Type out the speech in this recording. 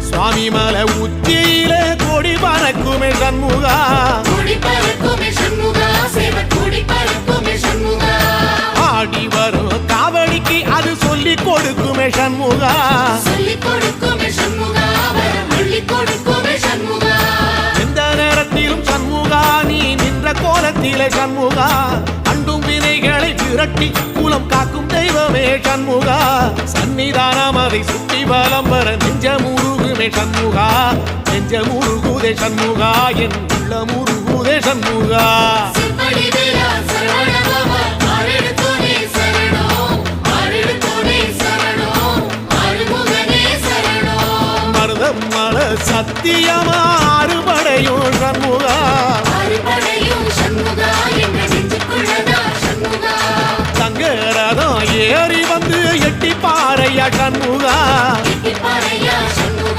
சுவாமி மலை உச்சியிலே கொடி பறக்குமே சண்முகா, கொடி பறக்குமே சண்முகா, சேவ கொடி பறக்குமே சண்முகா. ஆடி வரும் காவடிக்கு அது சொல்லி கொடுக்குமே சண்முகா, சொல்லி கொடுக்குமே சண்முகா, வரம் அள்ளி கொடுக்குமே சண்முகா. எந்த நேரத்திலும் சண்முகா நீ நின்ற கோலத்திலே சண்முகா, அண்டும் வினைகளை விரட்டி குலம் காக்கும் தெய்வமே சண்முகா. சன்னிதானம் அதை சுற்றி பலம் வர நெஞ்சமுருகுமே சண்முகா, நெஞ்சமுருகுதே சண்முகா, என் உள்ள முருகுதே சண்முகா. செம்படி வீரா சரவண பவா, ஆறெடுத்தோனே சரணம், ஆறெடுத்தோனே சரணம், ஆறுமுகனே சரணம். மருதம் மல சத்தியமா அறுபடையும் சண்முகா, அறுபடையும் சண்முகா, எங்க நெஞ்சுக்குள்ளதா சண்முகா. தங்கரதம் ஏறி வந்து எட்டி பாறையா சண்முகா, எட்டி பாறையா